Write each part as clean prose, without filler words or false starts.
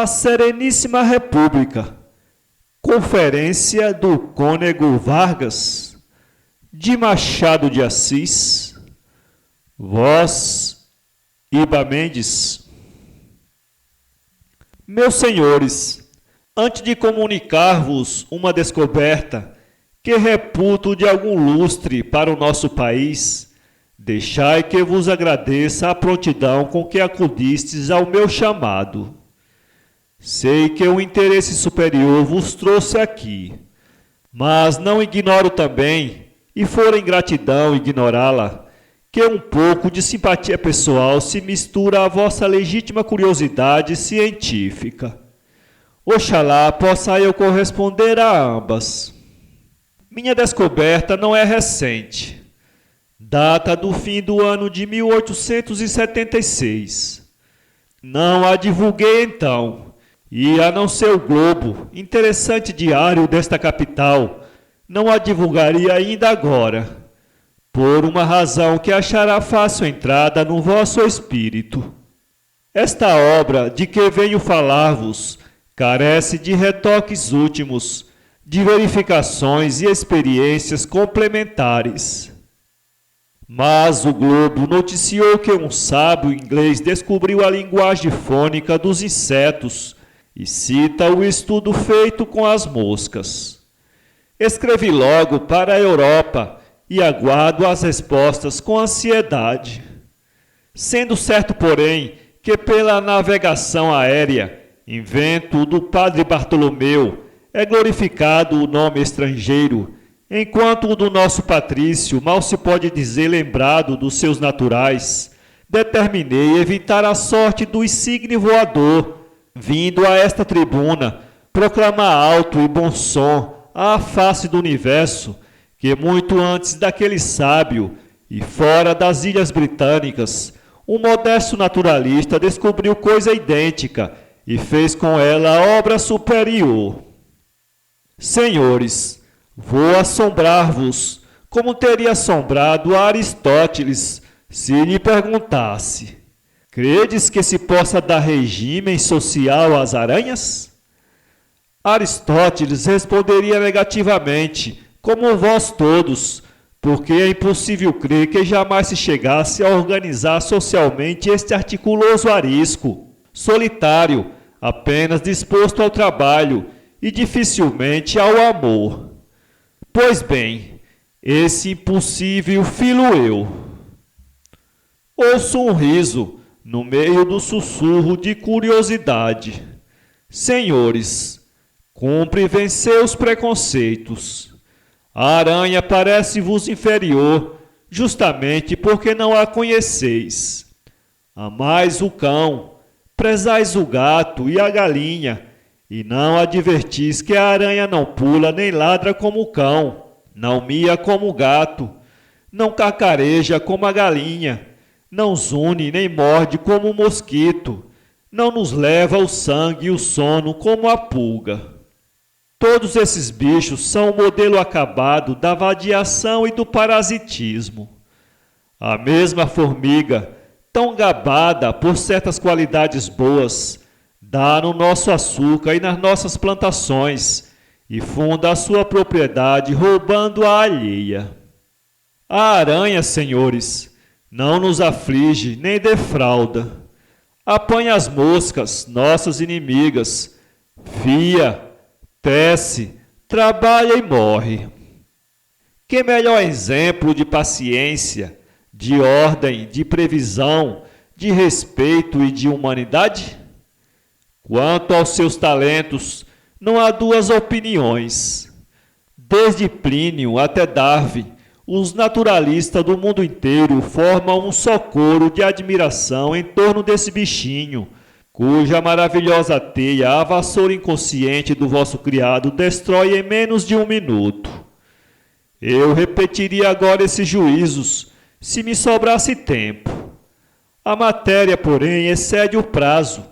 A Sereníssima República. Conferência do Cônego Vargas, de Machado de Assis, voz Iba Mendes. Meus senhores, antes de comunicar-vos uma descoberta que reputo de algum lustre para o nosso país, deixai que vos agradeça a prontidão com que acudistes ao meu chamado. Sei que o interesse superior vos trouxe aqui, mas não ignoro também, e fora ingratidão ignorá-la, que um pouco de simpatia pessoal se mistura à vossa legítima curiosidade científica. Oxalá possa eu corresponder a ambas. Minha descoberta não é recente. Data do fim do ano de 1876. Não a divulguei então. E, a não ser o Globo, interessante diário desta capital, não a divulgaria ainda agora, por uma razão que achará fácil entrada no vosso espírito. Esta obra de que venho falar-vos carece de retoques últimos, de verificações e experiências complementares. Mas o Globo noticiou que um sábio inglês descobriu a linguagem fônica dos insetos e cita o estudo feito com as moscas. Escrevi logo para a Europa e aguardo as respostas com ansiedade. Sendo certo, porém, que pela navegação aérea, invento do padre Bartolomeu, é glorificado o nome estrangeiro, enquanto o do nosso patrício mal se pode dizer lembrado dos seus naturais, determinei evitar a sorte do insigne voador, vindo a esta tribuna, proclamar alto e bom som à face do universo, que muito antes daquele sábio, e fora das Ilhas Britânicas, um modesto naturalista descobriu coisa idêntica e fez com ela obra superior. Senhores, vou assombrar-vos, como teria assombrado a Aristóteles, se lhe perguntasse: credes que se possa dar regime social às aranhas? Aristóteles responderia negativamente, como vós todos, porque é impossível crer que jamais se chegasse a organizar socialmente este articuloso arisco, solitário, apenas disposto ao trabalho e dificilmente ao amor. Pois bem, esse impossível filo eu. Ouço um riso no meio do sussurro de curiosidade. Senhores, cumpre vencer os preconceitos. A aranha parece-vos inferior, justamente porque não a conheceis. Amais o cão, prezais o gato e a galinha, e não advertis que a aranha não pula nem ladra como o cão, não mia como o gato, não cacareja como a galinha, não zune nem morde como o mosquito, não nos leva o sangue e o sono como a pulga. Todos esses bichos são o modelo acabado da vadiação e do parasitismo. A mesma formiga, tão gabada por certas qualidades boas, dá no nosso açúcar e nas nossas plantações, e funda a sua propriedade roubando a alheia. A aranha, senhores, não nos aflige nem defrauda. Apanha as moscas, nossas inimigas, fia, tece, trabalha e morre. Que melhor exemplo de paciência, de ordem, de previsão, de respeito e de humanidade? Quanto aos seus talentos, não há duas opiniões. Desde Plínio até Darwin, os naturalistas do mundo inteiro formam um só coro de admiração em torno desse bichinho, cuja maravilhosa teia a vassoura inconsciente do vosso criado destrói em menos de 1 minuto. Eu repetiria agora esses juízos, se me sobrasse tempo. A matéria, porém, excede o prazo.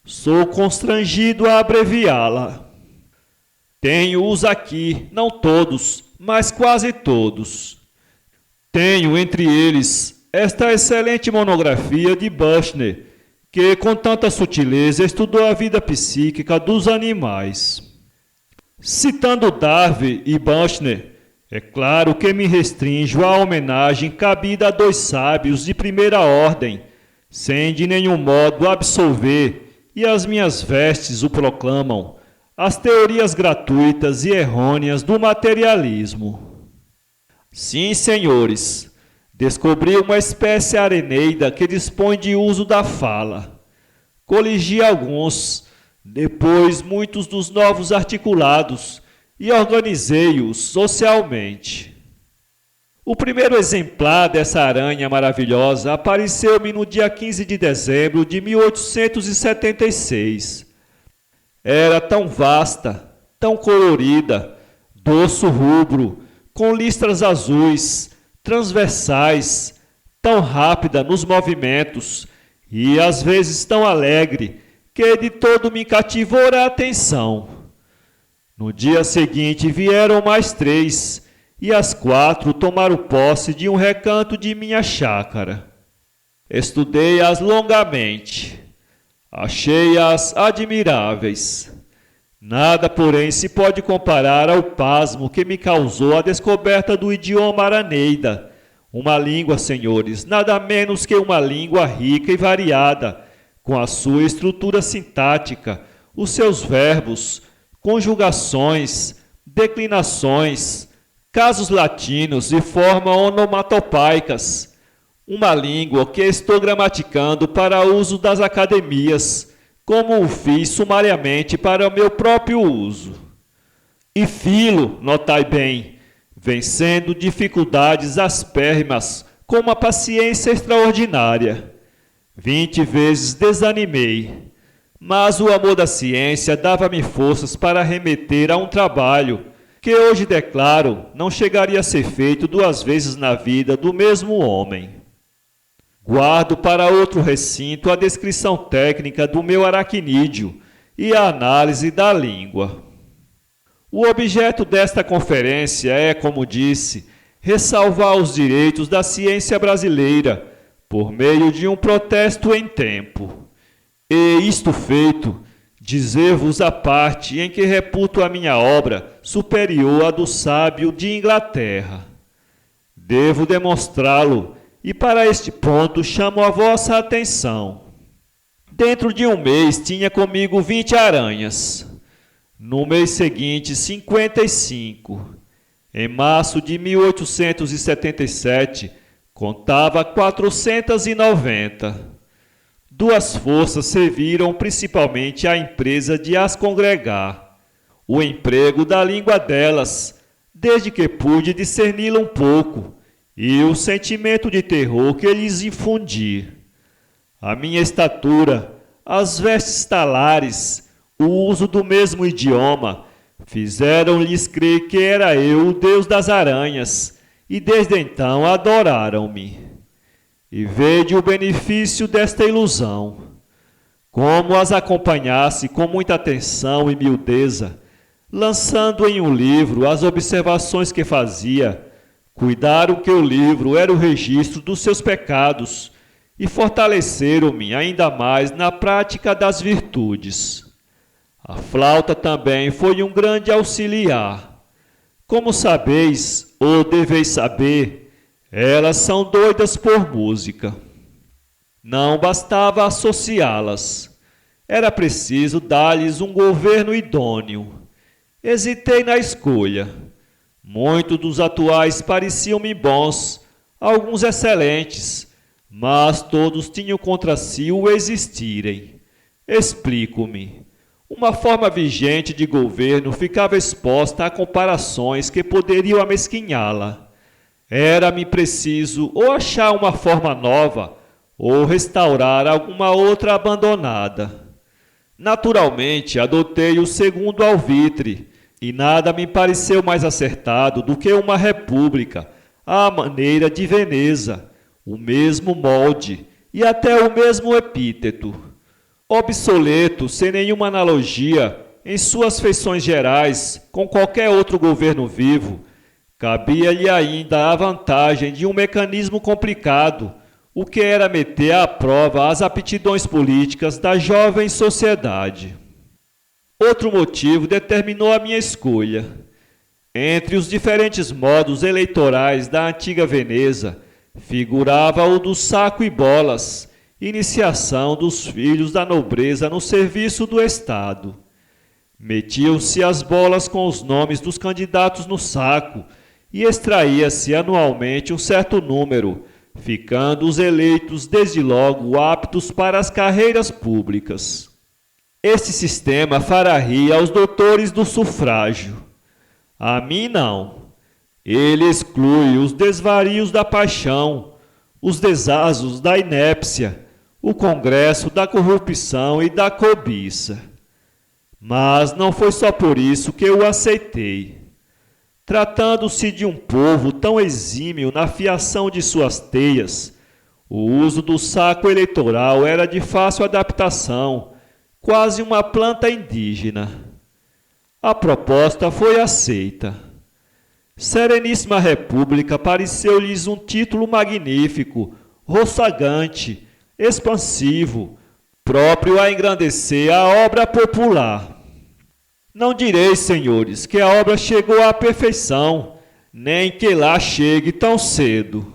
Sou constrangido a abreviá-la. Tenho-os aqui, não todos, mas quase todos. Tenho entre eles esta excelente monografia de Büchner, que com tanta sutileza estudou a vida psíquica dos animais. Citando Darwin e Buchner, é claro que me restringo à homenagem cabida a dois sábios de primeira ordem, sem de nenhum modo absolver, e as minhas vestes o proclamam, as teorias gratuitas e errôneas do materialismo. Sim, senhores, descobri uma espécie areneida que dispõe de uso da fala. Coligi alguns, depois muitos dos novos articulados, e organizei-os socialmente. O primeiro exemplar dessa aranha maravilhosa apareceu-me no dia 15 de dezembro de 1876. Era tão vasta, tão colorida, dorso rubro, com listras azuis, transversais, tão rápida nos movimentos e às vezes tão alegre que de todo me cativou a atenção. No dia seguinte vieram mais 3, e as 4 tomaram posse de um recanto de minha chácara. Estudei-as longamente. Achei-as admiráveis. Nada, porém, se pode comparar ao pasmo que me causou a descoberta do idioma araneida. Uma língua, senhores, nada menos que uma língua rica e variada, com a sua estrutura sintática, os seus verbos, conjugações, declinações, casos latinos e formas onomatopeicas. Uma língua que estou gramaticando para uso das academias, como o fiz sumariamente para o meu próprio uso. E filo, notai bem, vencendo dificuldades aspérrimas com uma paciência extraordinária. 20 vezes desanimei, mas o amor da ciência dava-me forças para remeter a um trabalho que hoje declaro não chegaria a ser feito 2 vezes na vida do mesmo homem. Guardo para outro recinto a descrição técnica do meu aracnídeo e a análise da língua. O objeto desta conferência é, como disse, ressalvar os direitos da ciência brasileira por meio de um protesto em tempo. E isto feito, dizer-vos a parte em que reputo a minha obra superior à do sábio de Inglaterra. Devo demonstrá-lo, e para este ponto chamo a vossa atenção. Dentro de um mês tinha comigo 20 aranhas. No mês seguinte, 55. Em março de 1877, contava 490. 2 forças serviram principalmente à empresa de as congregar. O emprego da língua delas, desde que pude discerni-la um pouco, e o sentimento de terror que lhes infundi. A minha estatura, as vestes talares, o uso do mesmo idioma, fizeram-lhes crer que era eu o Deus das aranhas, e desde então adoraram-me. E vede o benefício desta ilusão. Como as acompanhasse com muita atenção e miudeza, lançando em um livro as observações que fazia, cuidaram que o livro era o registro dos seus pecados e fortaleceram-me ainda mais na prática das virtudes. A flauta também foi um grande auxiliar. Como sabeis, ou deveis saber, elas são doidas por música. Não bastava associá-las. Era preciso dar-lhes um governo idôneo. Hesitei na escolha. Muitos dos atuais pareciam-me bons, alguns excelentes, mas todos tinham contra si o existirem. Explico-me. Uma forma vigente de governo ficava exposta a comparações que poderiam amesquinhá-la. Era-me preciso ou achar uma forma nova, ou restaurar alguma outra abandonada. Naturalmente, adotei o segundo alvitre, e nada me pareceu mais acertado do que uma república, à maneira de Veneza, o mesmo molde e até o mesmo epíteto. Obsoleto, sem nenhuma analogia, em suas feições gerais, com qualquer outro governo vivo, cabia-lhe ainda a vantagem de um mecanismo complicado, o que era meter à prova as aptidões políticas da jovem sociedade. Outro motivo determinou a minha escolha. Entre os diferentes modos eleitorais da antiga Veneza, figurava o do saco e bolas, iniciação dos filhos da nobreza no serviço do Estado. Metiam-se as bolas com os nomes dos candidatos no saco e extraía-se anualmente um certo número, ficando os eleitos desde logo aptos para as carreiras públicas. Este sistema fará rir aos doutores do sufrágio. A mim não. Ele exclui os desvarios da paixão, os desasos da inépcia, o congresso da corrupção e da cobiça. Mas não foi só por isso que eu aceitei. Tratando-se de um povo tão exímio na fiação de suas teias, o uso do saco eleitoral era de fácil adaptação, quase uma planta indígena. A proposta foi aceita. Sereníssima República pareceu-lhes um título magnífico, roçagante, expansivo, próprio a engrandecer a obra popular. Não direis, senhores, que a obra chegou à perfeição, nem que lá chegue tão cedo.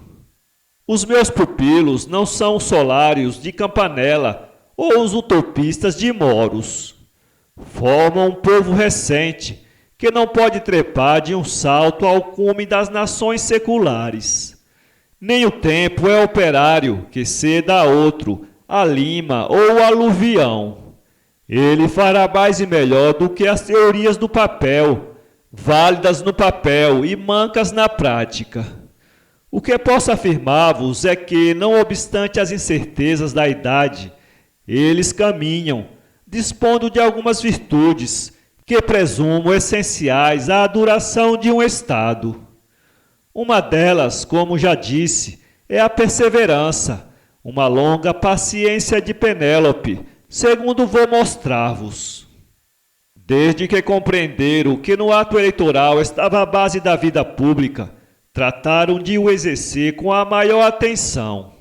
Os meus pupilos não são os solários de Campanella ou os utopistas de Moros. Formam um povo recente, que não pode trepar de um salto ao cume das nações seculares. Nem o tempo é operário que ceda a outro, a lima ou a aluvião. Ele fará mais e melhor do que as teorias do papel, válidas no papel e mancas na prática. O que posso afirmar-vos é que, não obstante as incertezas da idade, eles caminham, dispondo de algumas virtudes que presumo essenciais à duração de um Estado. Uma delas, como já disse, é a perseverança, uma longa paciência de Penélope, segundo vou mostrar-vos. Desde que compreenderam que no ato eleitoral estava a base da vida pública, trataram de o exercer com a maior atenção.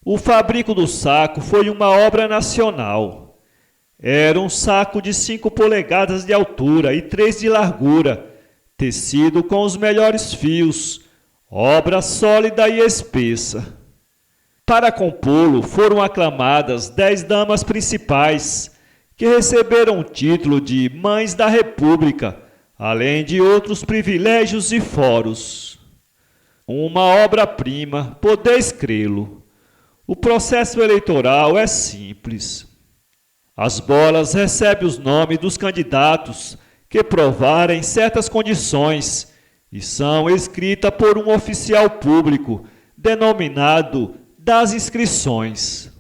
O fabrico do saco foi uma obra nacional. Era um saco de 5 polegadas de altura e 3 de largura, tecido com os melhores fios, obra sólida e espessa. Para compô-lo foram aclamadas 10 damas principais, que receberam o título de Mães da República, além de outros privilégios e foros. Uma obra-prima, podeis crê-lo. O processo eleitoral é simples. As bolas recebem os nomes dos candidatos que provarem certas condições e são escritas por um oficial público, denominado das inscrições.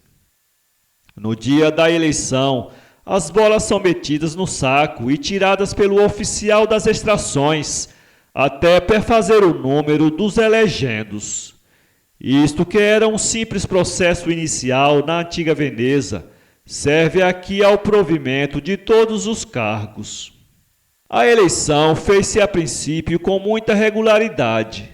No dia da eleição, as bolas são metidas no saco e tiradas pelo oficial das extrações, até perfazer o número dos elegendos. Isto, que era um simples processo inicial na antiga Veneza, serve aqui ao provimento de todos os cargos. A eleição fez-se a princípio com muita regularidade,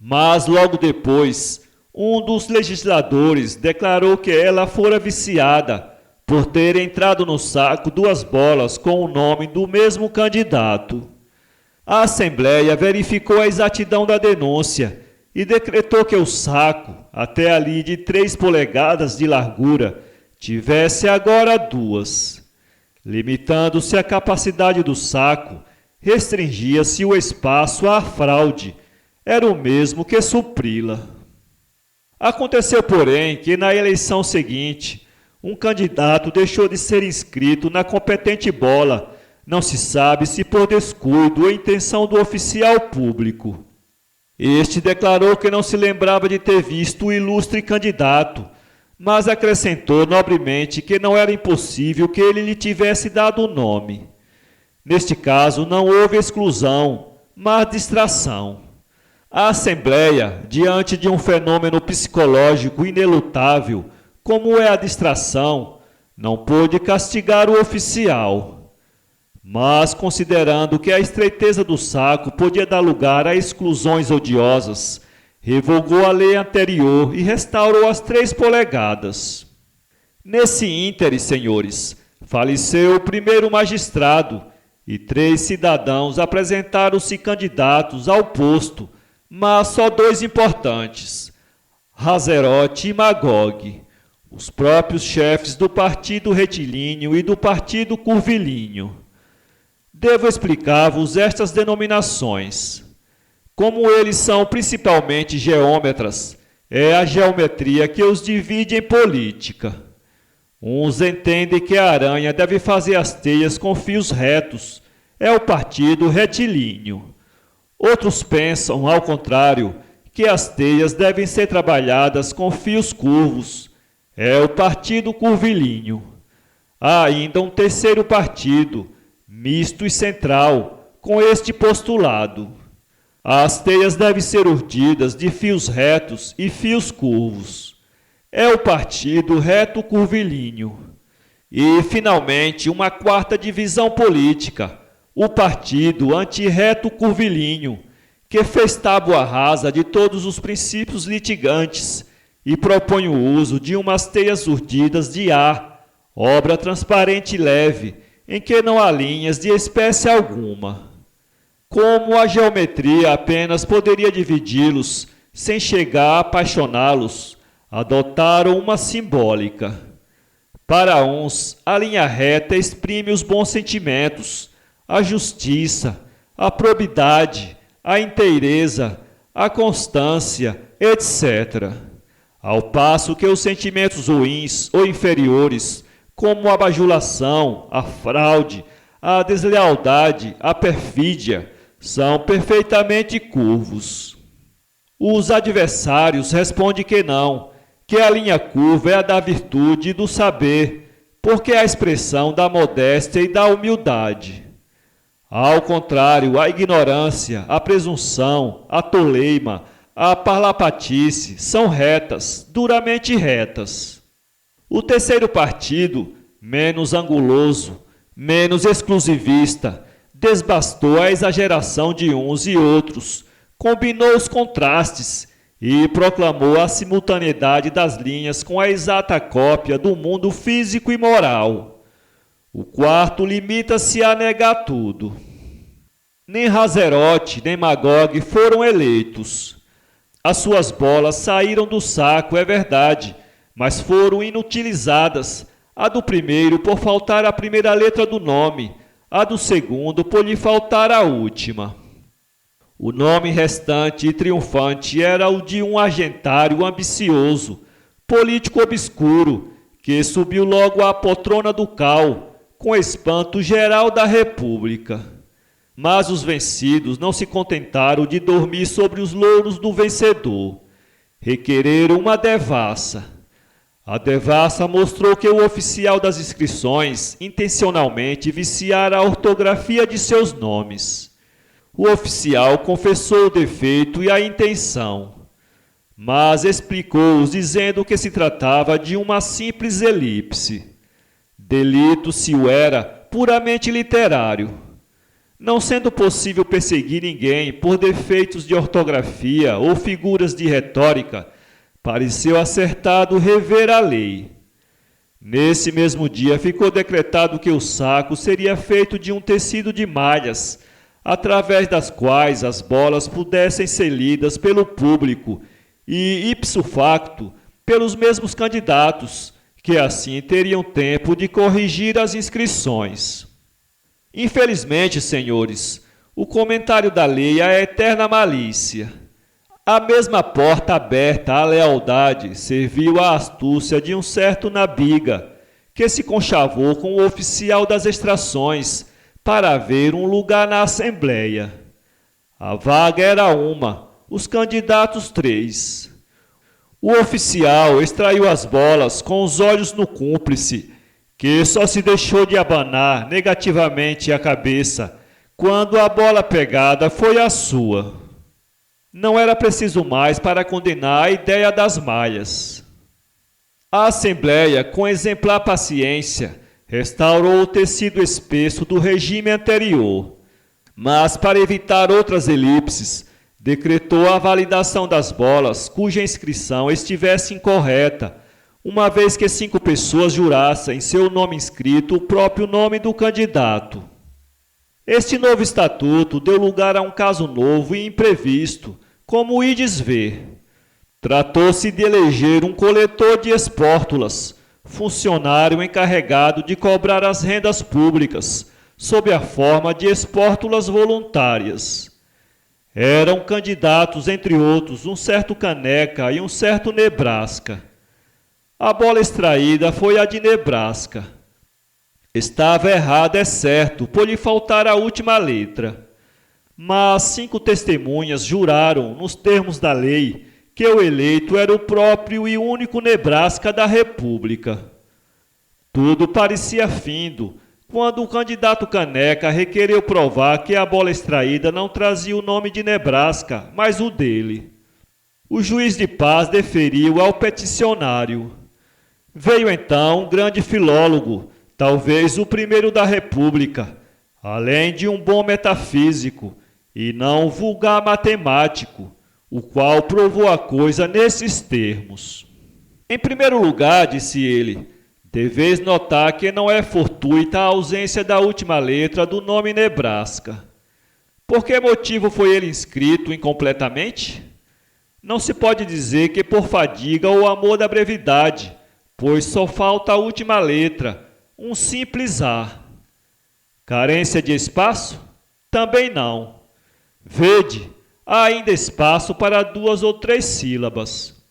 mas logo depois um dos legisladores declarou que ela fora viciada por ter entrado no saco 2 bolas com o nome do mesmo candidato. A Assembleia verificou a exatidão da denúncia e decretou que o saco, até ali de 3 polegadas de largura, tivesse agora 2. Limitando-se a capacidade do saco, restringia-se o espaço à fraude, era o mesmo que supri-la. Aconteceu, porém, que na eleição seguinte, um candidato deixou de ser inscrito na competente bola, não se sabe se por descuido ou intenção do oficial público. Este declarou que não se lembrava de ter visto o ilustre candidato, mas acrescentou nobremente que não era impossível que ele lhe tivesse dado o nome. Neste caso não houve exclusão, mas distração. A Assembleia, diante de um fenômeno psicológico inelutável, como é a distração, não pôde castigar o oficial. Mas, considerando que a estreiteza do saco podia dar lugar a exclusões odiosas, revogou a lei anterior e restaurou as 3 polegadas. Nesse íntere, senhores, faleceu o primeiro magistrado e 3 cidadãos apresentaram-se candidatos ao posto, mas só 2 importantes, Hazerote e Magog, os próprios chefes do partido retilíneo e do partido curvilíneo. Devo explicar-vos estas denominações. Como eles são principalmente geômetras, é a geometria que os divide em política. Uns entendem que a aranha deve fazer as teias com fios retos, é o partido retilíneo. Outros pensam, ao contrário, que as teias devem ser trabalhadas com fios curvos, é o partido curvilíneo. Há ainda um terceiro partido, misto e central, com este postulado. As teias devem ser urdidas de fios retos e fios curvos. É o partido reto-curvilíneo. E, finalmente, uma 4ª divisão política, o partido antirreto-curvilíneo, que fez tábua rasa de todos os princípios litigantes e propõe o uso de umas teias urdidas de ar, obra transparente e leve, em que não há linhas de espécie alguma. Como a geometria apenas poderia dividi-los sem chegar a apaixoná-los, adotaram uma simbólica. Para uns, a linha reta exprime os bons sentimentos, a justiça, a probidade, a inteireza, a constância, etc. Ao passo que os sentimentos ruins ou inferiores, como a bajulação, a fraude, a deslealdade, a perfídia, são perfeitamente curvos. Os adversários respondem que não, que a linha curva é a da virtude e do saber, porque é a expressão da modéstia e da humildade. Ao contrário, a ignorância, a presunção, a toleima, a parlapatice são retas, duramente retas. O terceiro partido, menos anguloso, menos exclusivista, desbastou a exageração de uns e outros, combinou os contrastes e proclamou a simultaneidade das linhas com a exata cópia do mundo físico e moral. O quarto limita-se a negar tudo. Nem Hazerote nem Magog foram eleitos. As suas bolas saíram do saco, é verdade, mas foram inutilizadas, a do primeiro por faltar a primeira letra do nome, a do segundo por lhe faltar a última. O nome restante e triunfante era o de um argentário ambicioso, político obscuro, que subiu logo à poltrona ducal, com espanto geral da República. Mas os vencidos não se contentaram de dormir sobre os louros do vencedor. Requereram uma devassa. A devassa mostrou que o oficial das inscrições intencionalmente viciara a ortografia de seus nomes. O oficial confessou o defeito e a intenção, mas explicou-os dizendo que se tratava de uma simples elipse. Delito, se o era, puramente literário. Não sendo possível perseguir ninguém por defeitos de ortografia ou figuras de retórica, pareceu acertado rever a lei. Nesse mesmo dia ficou decretado que o saco seria feito de um tecido de malhas, através das quais as bolas pudessem ser lidas pelo público e, ipso facto, pelos mesmos candidatos, que assim teriam tempo de corrigir as inscrições. Infelizmente, senhores, o comentário da lei é a eterna malícia. A mesma porta aberta à lealdade serviu à astúcia de um certo Nabiga, que se conchavou com o oficial das extrações para haver um lugar na Assembleia. A vaga era uma, os candidatos 3. O oficial extraiu as bolas com os olhos no cúmplice, que só se deixou de abanar negativamente a cabeça quando a bola pegada foi a sua. Não era preciso mais para condenar a ideia das malhas. A Assembleia, com exemplar paciência, restaurou o tecido espesso do regime anterior, mas para evitar outras elipses, decretou a validação das bolas cuja inscrição estivesse incorreta, uma vez que 5 pessoas jurassem seu nome inscrito o próprio nome do candidato. Este novo estatuto deu lugar a um caso novo e imprevisto, como ides ver. Tratou-se de eleger um coletor de espórtulas, funcionário encarregado de cobrar as rendas públicas, sob a forma de espórtulas voluntárias. Eram candidatos, entre outros, um certo Caneca e um certo Nebraska. A bola extraída foi a de Nebraska. Estava errada, é certo, por lhe faltar a última letra. Mas 5 testemunhas juraram, nos termos da lei, que o eleito era o próprio e único Nebraska da República. Tudo parecia findo, quando o candidato Caneca requereu provar que a bola extraída não trazia o nome de Nebraska, mas o dele. O juiz de paz deferiu ao peticionário. Veio então um grande filólogo, talvez o primeiro da República, além de um bom metafísico, e não vulgar matemático, o qual provou a coisa nesses termos. Em primeiro lugar, disse ele, deveis notar que não é fortuita a ausência da última letra do nome Nebraska. Por que motivo foi ele inscrito incompletamente? Não se pode dizer que por fadiga ou amor da brevidade, pois só falta a última letra, um simples A. Carência de espaço? Também não. Vede, há ainda espaço para 2 ou 3 sílabas.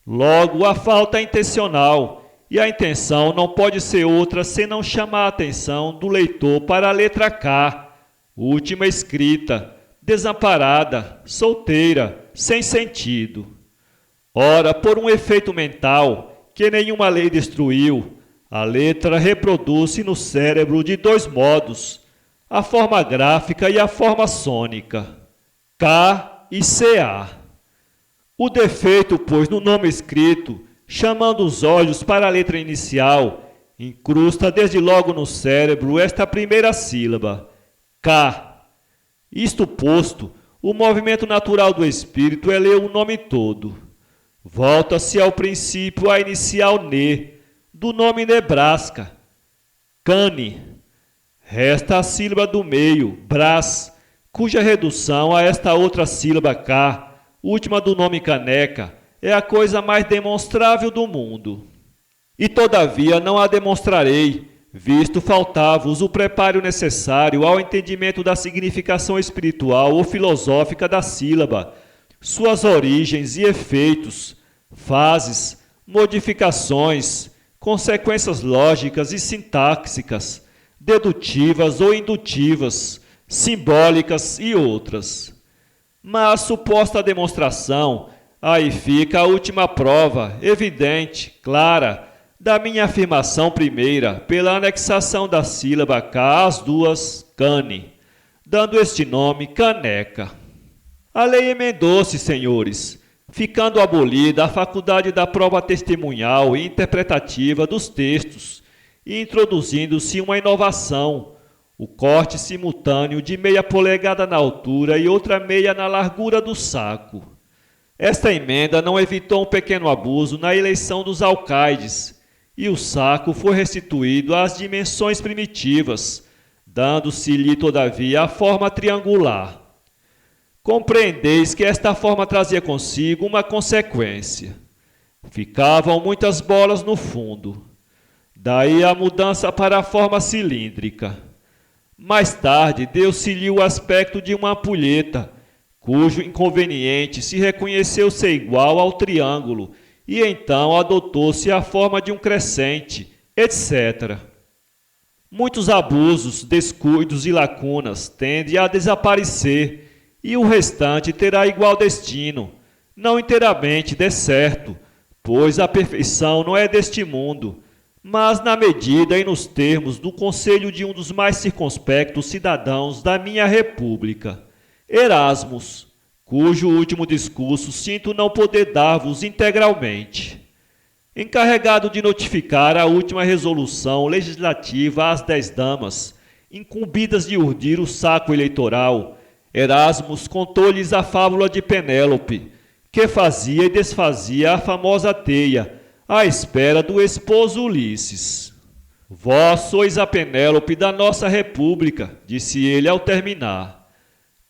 Logo, a falta é intencional, e a intenção não pode ser outra senão chamar a atenção do leitor para a letra K, última escrita, desamparada, solteira, sem sentido. Ora, por um efeito mental que nenhuma lei destruiu, a letra reproduz-se no cérebro de 2 modos, a forma gráfica e a forma sônica. K e CA. O defeito, pois, no nome escrito, chamando os olhos para a letra inicial, incrusta desde logo no cérebro esta primeira sílaba, K. Isto posto, o movimento natural do espírito é ler o nome todo. Volta-se ao princípio a inicial NE, do nome Nebraska, Cane. Resta a sílaba do meio, Brás, cuja redução a esta outra sílaba K, última do nome Caneca, é a coisa mais demonstrável do mundo. E todavia não a demonstrarei, visto faltar-vos o preparo necessário ao entendimento da significação espiritual ou filosófica da sílaba, suas origens e efeitos, fases, modificações, consequências lógicas e sintáxicas, dedutivas ou indutivas, simbólicas e outras. Mas a suposta demonstração, aí fica a última prova, evidente, clara, da minha afirmação primeira, pela anexação da sílaba K às 2, cane, dando este nome Caneca. A lei emendou-se, senhores, ficando abolida a faculdade da prova testemunhal e interpretativa dos textos, e introduzindo-se uma inovação, o corte simultâneo de meia polegada na altura e outra meia na largura do saco. Esta emenda não evitou um pequeno abuso na eleição dos alcaides, e o saco foi restituído às dimensões primitivas, dando-se-lhe, todavia, a forma triangular. Compreendeis que esta forma trazia consigo uma consequência. Ficavam muitas bolas no fundo. Daí a mudança para a forma cilíndrica. Mais tarde, deu-se-lhe o aspecto de uma ampulheta, cujo inconveniente se reconheceu ser igual ao triângulo, e então adotou-se a forma de um crescente, etc. Muitos abusos, descuidos e lacunas tendem a desaparecer, e o restante terá igual destino, não inteiramente, de certo, pois a perfeição não é deste mundo, mas na medida e nos termos do conselho de um dos mais circunspectos cidadãos da minha república, Erasmus, cujo último discurso sinto não poder dar-vos integralmente. Encarregado de notificar a última resolução legislativa às 10 damas, incumbidas de urdir o saco eleitoral, Erasmus contou-lhes a fábula de Penélope, que fazia e desfazia a famosa teia, à espera do esposo Ulisses. Vós sois a Penélope da nossa república, disse ele ao terminar.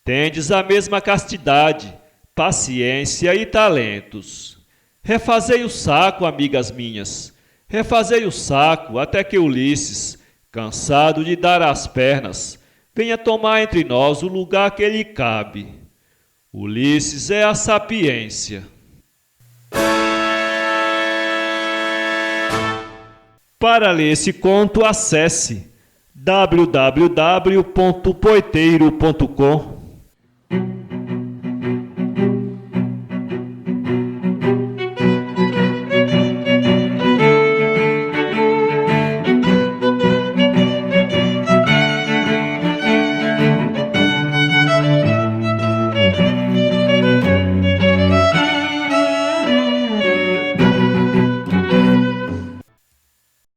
Tendes a mesma castidade, paciência e talentos. Refazei o saco, amigas minhas, refazei o saco até que Ulisses, cansado de dar as pernas, venha tomar entre nós o lugar que lhe cabe. Ulisses é a sapiência. Para ler esse conto, acesse www.poeteiro.com